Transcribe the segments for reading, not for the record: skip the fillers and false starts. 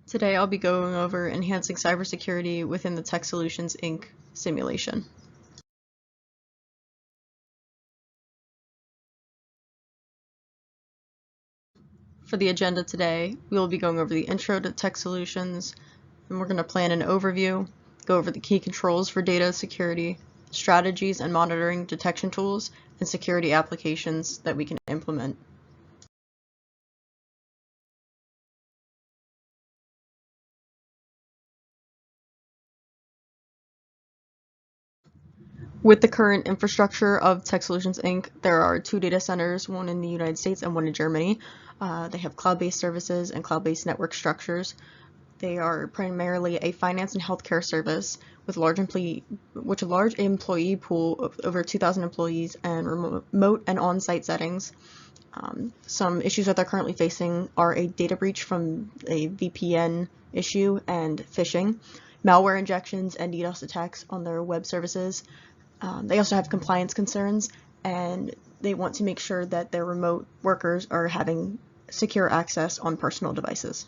Today I'll be going over enhancing cybersecurity within the TechSolutions Inc. simulation. For the agenda today, we will be going over the intro to TechSolutions, and we're going to plan an overview, go over the key controls for data security, strategies and monitoring detection tools, and security applications that we can implement. With the current infrastructure of TechSolutions Inc., there are 2 data centers, one in the United States and one in Germany. They have cloud-based services and cloud-based network structures. They are primarily a finance and healthcare service with a large employee pool of over 2,000 employees and remote and on-site settings. Some issues that they're currently facing are a data breach from a VPN issue and phishing, malware injections and DDoS attacks on their web services. They also have compliance concerns, and they want to make sure that their remote workers are having secure access on personal devices.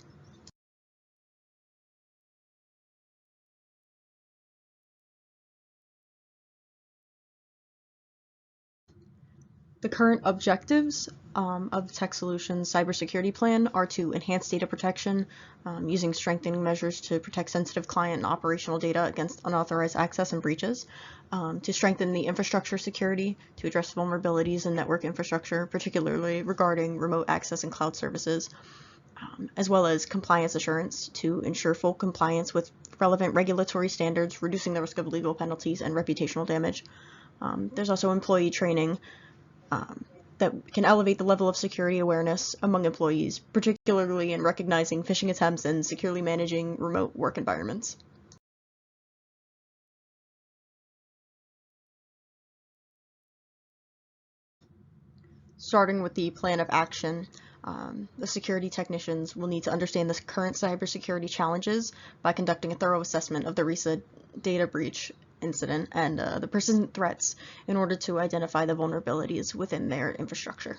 The current objectives of TechSolutions' cybersecurity plan are to enhance data protection using strengthening measures to protect sensitive client and operational data against unauthorized access and breaches, to strengthen the infrastructure security, to address vulnerabilities in network infrastructure, particularly regarding remote access and cloud services, as well as compliance assurance to ensure full compliance with relevant regulatory standards, reducing the risk of legal penalties and reputational damage. There's also employee training that can elevate the level of security awareness among employees, particularly in recognizing phishing attempts and securely managing remote work environments. Starting with the plan of action, the security technicians will need to understand the current cybersecurity challenges by conducting a thorough assessment of the recent data breach incident and the persistent threats in order to identify the vulnerabilities within their infrastructure.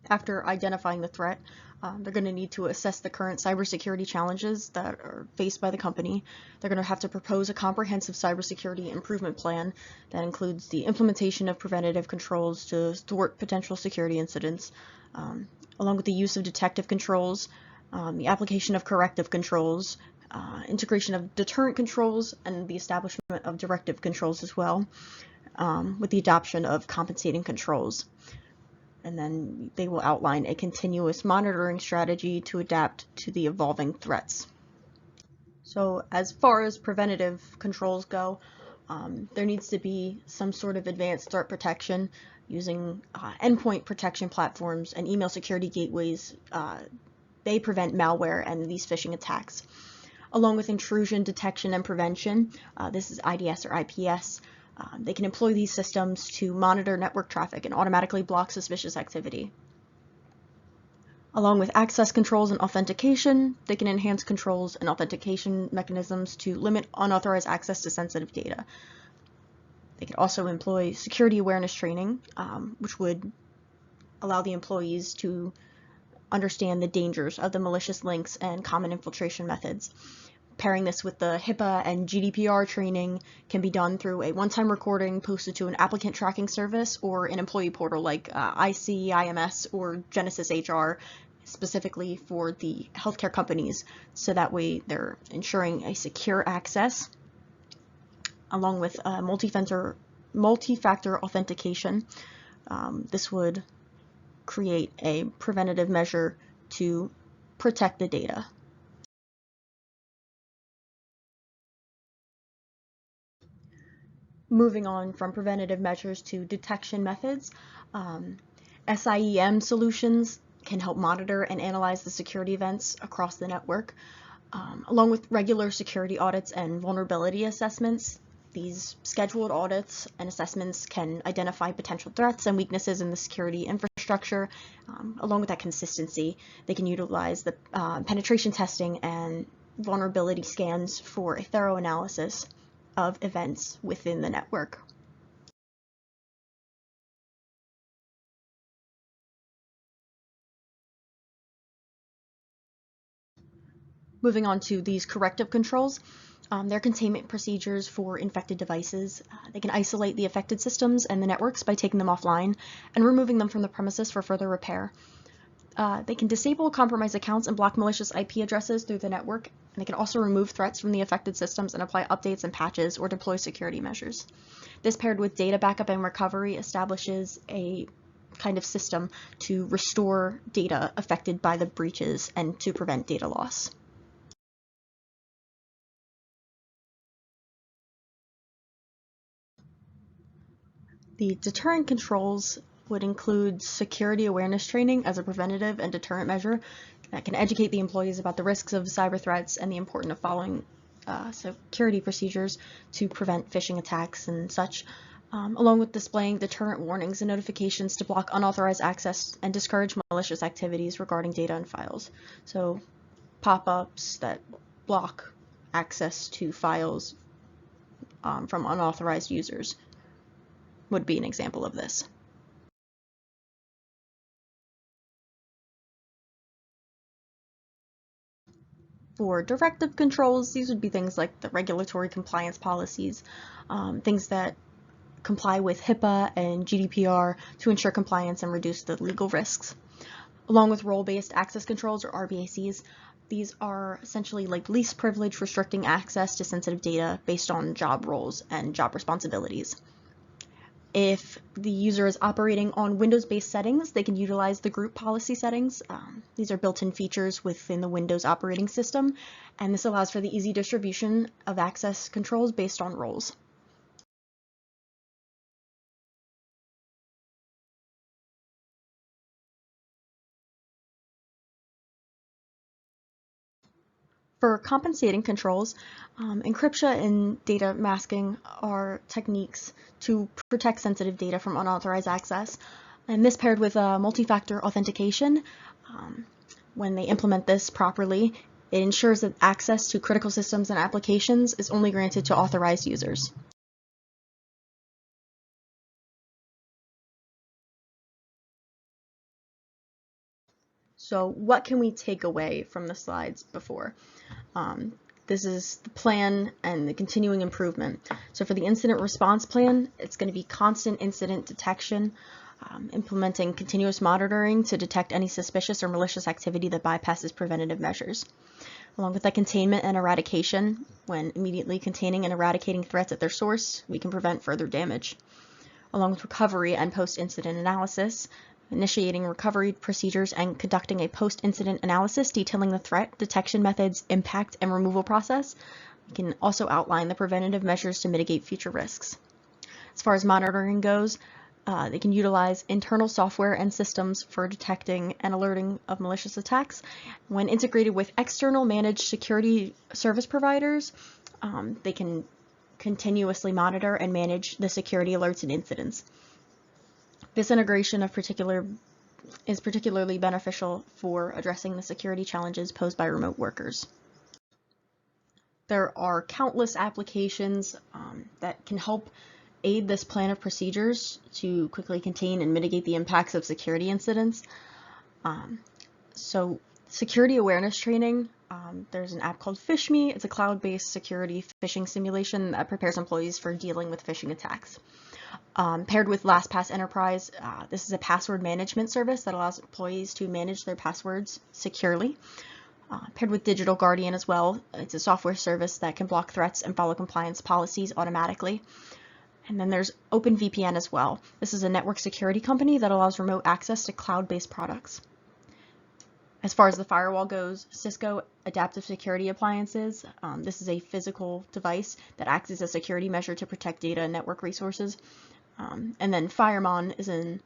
After identifying the threat, they're going to need to assess the current cybersecurity challenges that are faced by the company. They're going to have to propose a comprehensive cybersecurity improvement plan that includes the implementation of preventative controls to thwart potential security incidents, along with the use of detective controls, the application of corrective controls, integration of deterrent controls, and the establishment of directive controls as well, with the adoption of compensating controls. And then they will outline a continuous monitoring strategy to adapt to the evolving threats. So as far as preventative controls go, there needs to be some sort of advanced threat protection using endpoint protection platforms and email security gateways. They prevent malware and these phishing attacks. Along with intrusion detection and prevention, this is IDS or IPS, they can employ these systems to monitor network traffic and automatically block suspicious activity. Along with access controls and authentication, they can enhance controls and authentication mechanisms to limit unauthorized access to sensitive data. They could also employ security awareness training, which would allow the employees to understand the dangers of the malicious links and common infiltration methods. Pairing this with the HIPAA and GDPR training can be done through a one-time recording posted to an applicant tracking service or an employee portal like IC, IMS, or Genesis HR, specifically for the healthcare companies, so that way they're ensuring a secure access, along with multi-factor authentication. This would create a preventative measure to protect the data. Moving on from preventative measures to detection methods, SIEM solutions can help monitor and analyze the security events across the network. Along with regular security audits and vulnerability assessments, these scheduled audits and assessments can identify potential threats and weaknesses in the security infrastructure. Along with that consistency, they can utilize the penetration testing and vulnerability scans for a thorough analysis of events within the network. Moving on to these corrective controls, they're containment procedures for infected devices. They can isolate the affected systems and the networks by taking them offline and removing them from the premises for further repair. They can disable compromised accounts and block malicious IP addresses through the network, and they can also remove threats from the affected systems and apply updates and patches or deploy security measures. This, paired with data backup and recovery, establishes a kind of system to restore data affected by the breaches and to prevent data loss. The deterrent controls would include security awareness training as a preventative and deterrent measure that can educate the employees about the risks of cyber threats and the importance of following security procedures to prevent phishing attacks and such, along with displaying deterrent warnings and notifications to block unauthorized access and discourage malicious activities regarding data and files. So pop-ups that block access to files from unauthorized users would be an example of this. For directive controls, these would be things like the regulatory compliance policies, things that comply with HIPAA and GDPR to ensure compliance and reduce the legal risks. Along with role-based access controls, or RBACs, these are essentially like least privilege, restricting access to sensitive data based on job roles and job responsibilities. If the user is operating on Windows-based settings, they can utilize the group policy settings. These are built-in features within the Windows operating system, and this allows for the easy distribution of access controls based on roles. For compensating controls, encryption and data masking are techniques to protect sensitive data from unauthorized access. And this, paired with multi-factor authentication, when they implement this properly, it ensures that access to critical systems and applications is only granted to authorized users. So what can we take away from the slides before? This is the plan and the continuing improvement. So for the incident response plan, it's going to be constant incident detection, implementing continuous monitoring to detect any suspicious or malicious activity that bypasses preventative measures. Along with that, containment and eradication, when immediately containing and eradicating threats at their source, we can prevent further damage. Along with recovery and post-incident analysis, initiating recovery procedures and conducting a post-incident analysis detailing the threat, detection methods, impact, and removal process. We can also outline the preventative measures to mitigate future risks. As far as monitoring goes, they can utilize internal software and systems for detecting and alerting of malicious attacks. When integrated with external managed security service providers, they can continuously monitor and manage the security alerts and incidents. This integration is particularly beneficial for addressing the security challenges posed by remote workers. There are countless applications that can help aid this plan of procedures to quickly contain and mitigate the impacts of security incidents. So security awareness training, there's an app called PhishMe. It's a cloud-based security phishing simulation that prepares employees for dealing with phishing attacks. Paired with LastPass Enterprise, this is a password management service that allows employees to manage their passwords securely. Paired with Digital Guardian as well, it's a software service that can block threats and follow compliance policies automatically. And then there's OpenVPN as well. This is a network security company that allows remote access to cloud-based products. As far as the firewall goes, Cisco Adaptive Security Appliances. This is a physical device that acts as a security measure to protect data and network resources. And then Firemon is an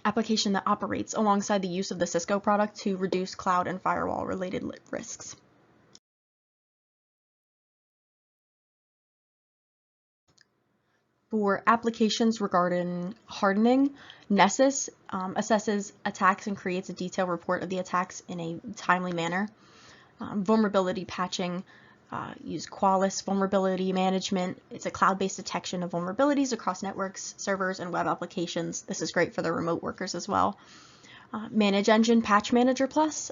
application that operates alongside the use of the Cisco product to reduce cloud and firewall related risks. For applications regarding hardening, Nessus assesses attacks and creates a detailed report of the attacks in a timely manner. Vulnerability patching, use Qualys vulnerability management. It's a cloud-based detection of vulnerabilities across networks, servers, and web applications. This is great for the remote workers as well. Manage Engine Patch Manager Plus.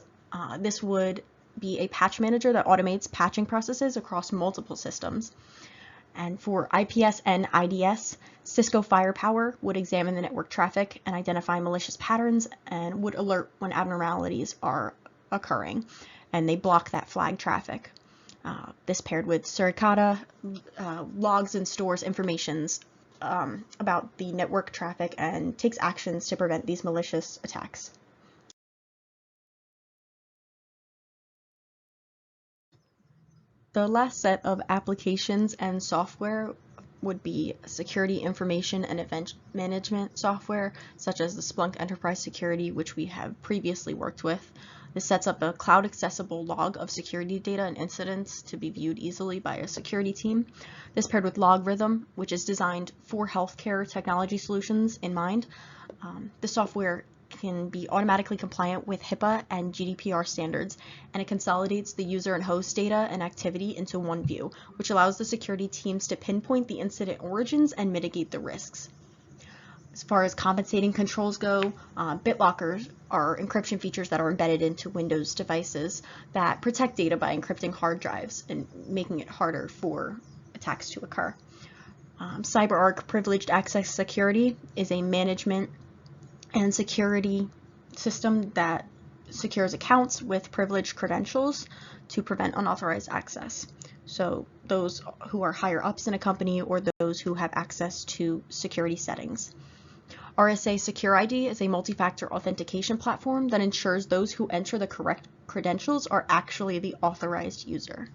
This would be a patch manager that automates patching processes across multiple systems. And for IPS and IDS, Cisco Firepower would examine the network traffic and identify malicious patterns and would alert when abnormalities are occurring, and they block that flag traffic. This paired with Suricata logs and stores information about the network traffic and takes actions to prevent these malicious attacks. The last set of applications and software would be security information and event management software, such as the Splunk Enterprise Security, which we have previously worked with. This sets up a cloud-accessible log of security data and incidents to be viewed easily by a security team. This paired with Logarithm, which is designed for healthcare technology solutions in mind. The software can be automatically compliant with HIPAA and GDPR standards, and it consolidates the user and host data and activity into one view, which allows the security teams to pinpoint the incident origins and mitigate the risks. As far as compensating controls go, BitLockers are encryption features that are embedded into Windows devices that protect data by encrypting hard drives and making it harder for attacks to occur. CyberArk Privileged Access Security is a management and security system that secures accounts with privileged credentials to prevent unauthorized access. So those who are higher ups in a company or those who have access to security settings. RSA Secure ID is a multi-factor authentication platform that ensures those who enter the correct credentials are actually the authorized user.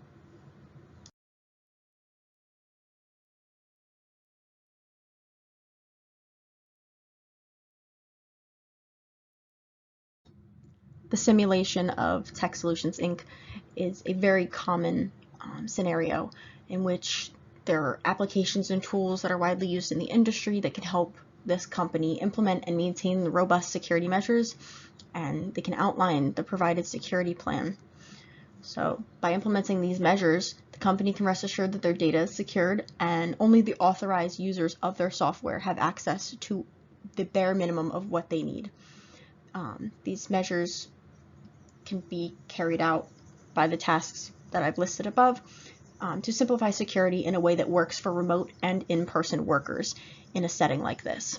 The simulation of TechSolutions Inc. is a very common scenario in which there are applications and tools that are widely used in the industry that can help this company implement and maintain the robust security measures, and they can outline the provided security plan. So by implementing these measures, the company can rest assured that their data is secured and only the authorized users of their software have access to the bare minimum of what they need. These measures can be carried out by the tasks that I've listed above to simplify security in a way that works for remote and in-person workers in a setting like this.